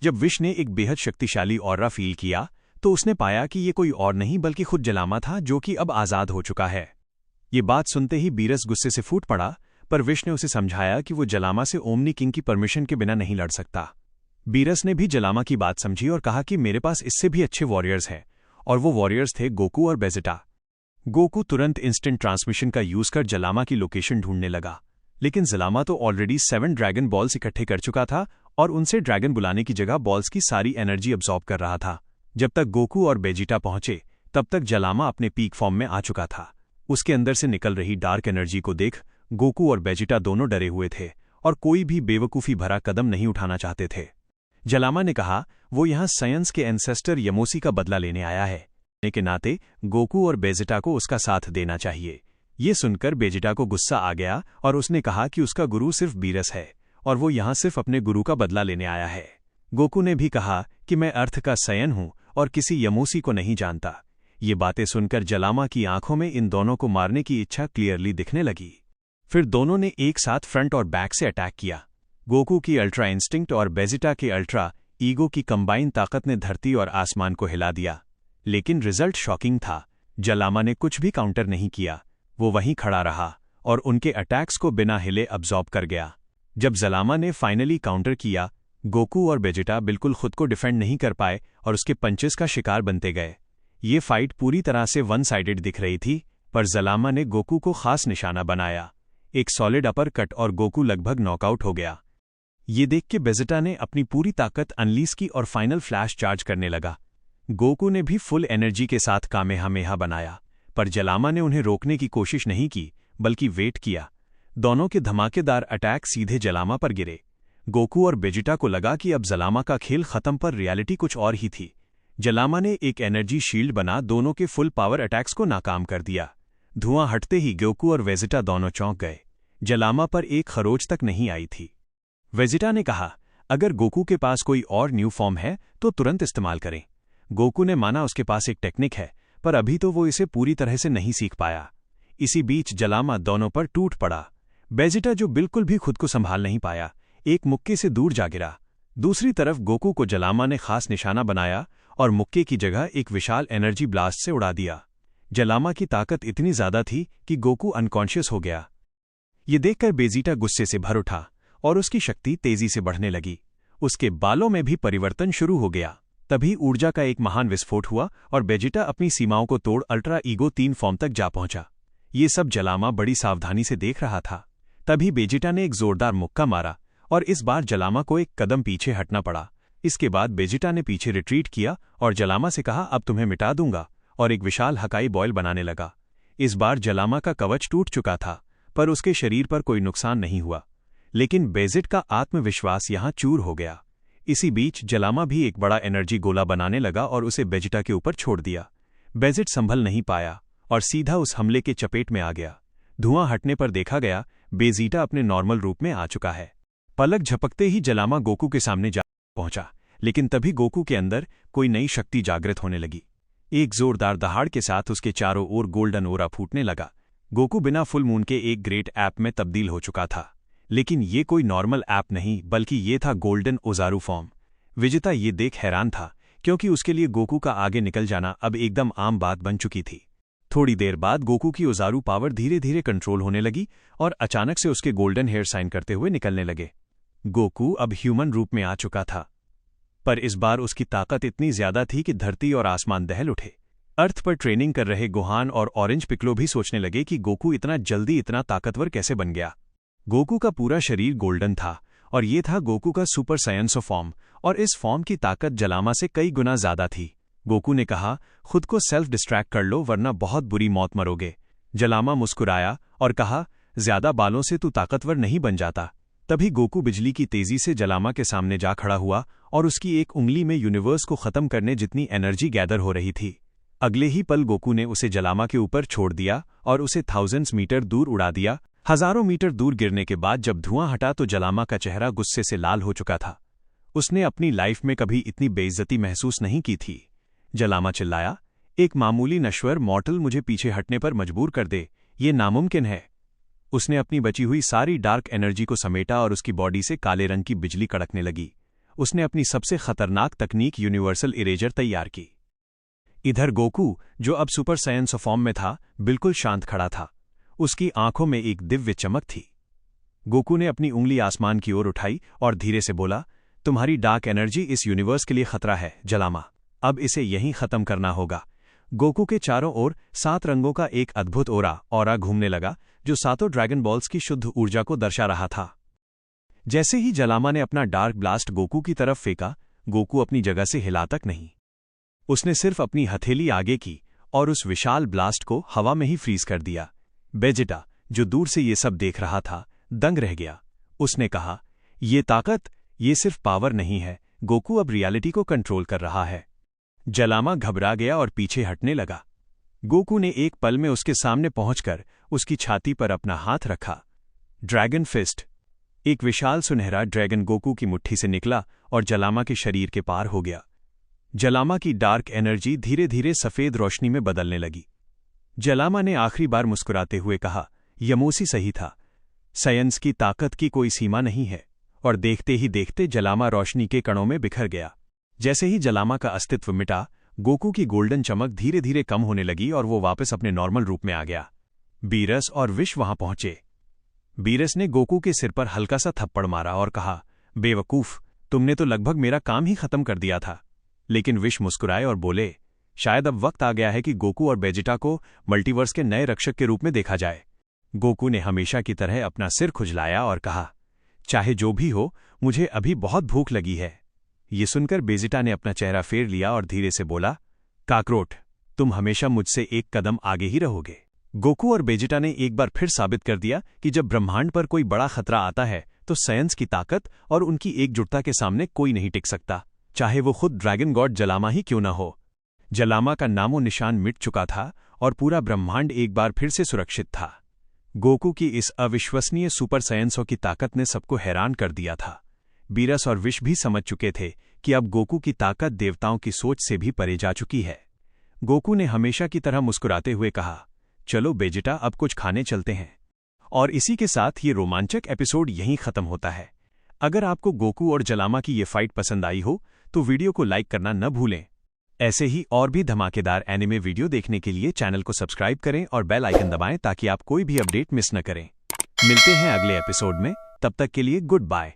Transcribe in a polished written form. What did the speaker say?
जब विश ने एक बेहद शक्तिशाली ऑरा फील किया तो उसने पाया कि ये कोई और नहीं बल्कि खुद जलामा था, जो कि अब आज़ाद हो चुका है। ये बात सुनते ही बीरस गुस्से से फूट पड़ा, पर विश ने उसे समझाया कि वो जलामा से ओमनी किंग की परमिशन के बिना नहीं लड़ सकता। बीरस ने भी जलामा की बात समझी और कहा कि मेरे पास इससे भी अच्छे वॉरियर्स हैं, और वो वॉरियर्स थे गोकू और बेजिटा। गोकू तुरंत इंस्टेंट ट्रांसमिशन का यूज कर जलामा की लोकेशन ढूंढने लगा, लेकिन जलामा तो ऑलरेडी 7 ड्रैगन बॉल्स इकट्ठे कर चुका था और उनसे ड्रैगन बुलाने की जगह बॉल्स की सारी एनर्जी अब्सॉर्ब कर रहा था। जब तक गोकू और बेजिटा पहुंचे तब तक जलामा अपने पीक फॉर्म में आ चुका था। उसके अंदर से निकल रही डार्क एनर्जी को देख गोकू और बेजिटा दोनों डरे हुए थे और कोई भी बेवकूफ़ी भरा कदम नहीं उठाना चाहते थे। जलामा ने कहा वो यहाँ साइंस के एंसेस्टर यमोसी का बदला लेने आया है, के नाते गोकू और बेजिटा को उसका साथ देना चाहिए। ये सुनकर बेजिटा को गुस्सा आ गया और उसने कहा कि उसका गुरु सिर्फ बीरस है और वो यहाँ सिर्फ अपने गुरु का बदला लेने आया है। गोकू ने भी कहा कि मैं अर्थ का सयन हूँ और किसी यमोसी को नहीं जानता। ये बातें सुनकर जलामा की आंखों में इन दोनों को मारने की इच्छा क्लियरली दिखने लगी। फिर दोनों ने एक साथ फ्रंट और बैक से अटैक किया। गोकू की अल्ट्रा इंस्टिंक्ट और बेजिटा के अल्ट्रा ईगो की कंबाइन ताकत ने धरती और आसमान को हिला दिया, लेकिन रिजल्ट शॉकिंग था। जलामा ने कुछ भी काउंटर नहीं किया, वो वहीं खड़ा रहा और उनके अटैक्स को बिना हिले अब्सॉर्ब कर गया। जब जलामा ने फाइनली काउंटर किया, गोकू और बेजिटा बिल्कुल खुद को डिफेंड नहीं कर पाए और उसके पंचेस का शिकार बनते गए। ये फाइट पूरी तरह से वन साइडेड दिख रही थी, पर जलामा ने गोकू को खास निशाना बनाया, एक सॉलिड अपर कट, और गोकू लगभग नॉकआउट हो गया। ये देख के बेजिटा ने अपनी पूरी ताकत अनलीज की और फाइनल फ्लैश चार्ज करने लगा। गोकू ने भी फुल एनर्जी के साथ कामेहामेहा बनाया, पर जलामा ने उन्हें रोकने की कोशिश नहीं की बल्कि वेट किया। दोनों के धमाकेदार अटैक सीधे जलामा पर गिरे। गोकू और बेजिटा को लगा कि अब जलामा का खेल खत्म, पर रियलिटी कुछ और ही थी। जलामा ने एक एनर्जी शील्ड बना दोनों के फुल पावर अटैक्स को नाकाम कर दिया। धुआं हटते ही गोकू और बेजिटा दोनों चौंक गए। जलामा पर एक खरोच तक नहीं आई थी। बेजिटा ने कहा, अगर गोकू के पास कोई और न्यू फॉर्म है तो तुरंत इस्तेमाल करें। गोकू ने माना उसके पास एक टेक्निक है, पर अभी तो वो इसे पूरी तरह से नहीं सीख पाया। इसी बीच जलामा दोनों पर टूट पड़ा। बेजिटा, जो बिल्कुल भी खुद को संभाल नहीं पाया, एक मुक्के से दूर जा गिरा। दूसरी तरफ गोकू को जलामा ने खास निशाना बनाया और मुक्के की जगह एक विशाल एनर्जी ब्लास्ट से उड़ा दिया। जलामा की ताकत इतनी ज्यादा थी कि गोकू अनकॉन्शियस हो गया। ये देखकर बेजिटा गुस्से से भर उठा और उसकी शक्ति तेजी से बढ़ने लगी। उसके बालों में भी परिवर्तन शुरू हो गया। तभी ऊर्जा का एक महान विस्फोट हुआ और बेजिटा अपनी सीमाओं को तोड़ अल्ट्रा ईगो 3 फॉर्म तक जा पहुंचा। ये सब जलामा बड़ी सावधानी से देख रहा था। तभी बेजिटा ने एक जोरदार मुक्का मारा और इस बार जलामा को एक कदम पीछे हटना पड़ा। इसके बाद बेजिटा ने पीछे रिट्रीट किया और जलामा से कहा, अब तुम्हें मिटा दूंगा, और एक विशाल हकाई बॉयल बनाने लगा। इस बार जलामा का कवच टूट चुका था, पर उसके शरीर पर कोई नुकसान नहीं हुआ, लेकिन बेजिट का आत्मविश्वास यहां चूर हो गया। इसी बीच जलामा भी एक बड़ा एनर्जी गोला बनाने लगा और उसे बेजिटा के ऊपर छोड़ दिया। बेजिट संभल नहीं पाया और सीधा उस हमले के चपेट में आ गया। धुआं हटने पर देखा गया बेजिटा अपने नॉर्मल रूप में आ चुका है। पलक झपकते ही जलामा गोकू के सामने जा पहुंचा, लेकिन तभी गोकू के अंदर कोई नई शक्ति जागृत होने लगी। एक जोरदार दहाड़ के साथ उसके चारों ओर गोल्डन ओरा फूटने लगा। गोकू बिना फुल मून के एक ग्रेट ऐप में तब्दील हो चुका था, लेकिन ये कोई नॉर्मल ऐप नहीं बल्कि ये था गोल्डन ओजारू फॉर्म। विजेता ये देख हैरान था, क्योंकि उसके लिए गोकू का आगे निकल जाना अब एकदम आम बात बन चुकी थी। थोड़ी देर बाद गोकू की ओजारू पावर धीरे धीरे कंट्रोल होने लगी और अचानक से उसके गोल्डन हेयर साइन करते हुए निकलने लगे। गोकू अब ह्यूमन रूप में आ चुका था, पर इस बार उसकी ताकत इतनी ज्यादा थी कि धरती और आसमान दहल उठे। अर्थ पर ट्रेनिंग कर रहे गोहान और ऑरेंज पिकलो भी सोचने लगे कि गोकू इतना जल्दी इतना ताकतवर कैसे बन गया। गोकू का पूरा शरीर गोल्डन था और ये था गोकू का सुपर साइंस फॉर्म, और इस फॉर्म की ताकत जलामा से कई गुना ज्यादा थी। गोकू ने कहा, खुद को सेल्फ डिस्ट्रैक्ट कर लो वरना बहुत बुरी मौत मरोगे। जलामा मुस्कुराया और कहा, ज्यादा बालों से तू ताकतवर नहीं बन जाता। तभी गोकू बिजली की तेजी से जलामा के सामने जा खड़ा हुआ और उसकी एक उंगली में यूनिवर्स को खत्म करने जितनी एनर्जी गैदर हो रही थी। अगले ही पल गोकू ने उसे जलामा के ऊपर छोड़ दिया और उसे थाउजेंड्स मीटर दूर उड़ा दिया। हजारों मीटर दूर गिरने के बाद जब धुआं हटा तो जलामा का चेहरा गुस्से से लाल हो चुका था। उसने अपनी लाइफ में कभी इतनी बेइज्जती महसूस नहीं की थी। जलामा चिल्लाया, एक मामूली नश्वर मॉर्टल मुझे पीछे हटने पर मजबूर कर दे, ये नामुमकिन है। उसने अपनी बची हुई सारी डार्क एनर्जी को समेटा और उसकी बॉडी से काले रंग की बिजली कड़कने लगी। उसने अपनी सबसे खतरनाक तकनीक यूनिवर्सल इरेजर तैयार की। इधर गोकू, जो अब सुपर साइयन फॉर्म में था, बिल्कुल शांत खड़ा था। उसकी आंखों में एक दिव्य चमक थी। गोकू ने अपनी उंगली आसमान की ओर उठाई और धीरे से बोला, तुम्हारी डार्क एनर्जी इस यूनिवर्स के लिए खतरा है जलामा, अब इसे यहीं खत्म करना होगा। गोकू के चारों ओर 7 रंगों का एक अद्भुत ऑरा घूमने लगा, जो 7 ड्रैगन बॉल्स की शुद्ध ऊर्जा को दर्शा रहा था। जैसे ही जलामा ने अपना डार्क ब्लास्ट गोकू की तरफ फेंका, गोकू अपनी जगह से हिला तक नहीं। उसने सिर्फ अपनी हथेली आगे की और उस विशाल ब्लास्ट को हवा में ही फ्रीज कर दिया। बेजिटा, जो दूर से ये सब देख रहा था, दंग रह गया। उसने कहा, ये ताकत, ये सिर्फ पावर नहीं है, गोकू अब रियलिटी को कंट्रोल कर रहा है। जलामा घबरा गया और पीछे हटने लगा। गोकू ने एक पल में उसके सामने पहुंचकर उसकी छाती पर अपना हाथ रखा। ड्रैगन फिस्ट, एक विशाल सुनहरा ड्रैगन गोकू की मुट्ठी से निकला और जलामा के शरीर के पार हो गया। जलामा की डार्क एनर्जी धीरे धीरे सफेद रोशनी में बदलने लगी। जलामा ने आखिरी बार मुस्कुराते हुए कहा, यमोसी सही था, साइंस की ताकत की कोई सीमा नहीं है। और देखते ही देखते जलामा रोशनी के कणों में बिखर गया। जैसे ही जलामा का अस्तित्व मिटा, गोकू की गोल्डन चमक धीरे धीरे कम होने लगी और वो वापस अपने नॉर्मल रूप में आ गया। बीरस और विश वहां पहुंचे। बीरस ने गोकू के सिर पर हल्का सा थप्पड़ मारा और कहा, बेवकूफ, तुमने तो लगभग मेरा काम ही खत्म कर दिया था। लेकिन विश मुस्कुराए और बोले, शायद अब वक्त आ गया है कि गोकू और बेजिटा को मल्टीवर्स के नए रक्षक के रूप में देखा जाए। गोकू ने हमेशा की तरह अपना सिर खुजलाया और कहा, चाहे जो भी हो, मुझे अभी बहुत भूख लगी है। ये सुनकर बेजिटा ने अपना चेहरा फेर लिया और धीरे से बोला, काकरोट, तुम हमेशा मुझसे एक कदम आगे ही रहोगे। गोकू और बेजिटा ने एक बार फिर साबित कर दिया कि जब ब्रह्मांड पर कोई बड़ा खतरा आता है तो साइंस की ताकत और उनकी एकजुटता के सामने कोई नहीं टिक सकता, चाहे वो खुद ड्रैगन गॉड जलामा ही क्यों न हो। जलामा का नामो निशान मिट चुका था और पूरा ब्रह्मांड एक बार फिर से सुरक्षित था। गोकू की इस अविश्वसनीय सुपर साइंसों की ताकत ने सबको हैरान कर दिया था। बीरस और विश भी समझ चुके थे कि अब गोकू की ताकत देवताओं की सोच से भी परे जा चुकी है। गोकू ने हमेशा की तरह मुस्कुराते हुए कहा, चलो बेजिटा, अब कुछ खाने चलते हैं। और इसी के साथ ये रोमांचक एपिसोड यहीं खत्म होता है। अगर आपको गोकू और जलामा की ये फाइट पसंद आई हो तो वीडियो को लाइक करना न भूलें। ऐसे ही और भी धमाकेदार एनिमे वीडियो देखने के लिए चैनल को सब्सक्राइब करें और बेल आइकन दबाएं ताकि आप कोई भी अपडेट मिस न करें। मिलते हैं अगले एपिसोड में, तब तक के लिए गुड बाय।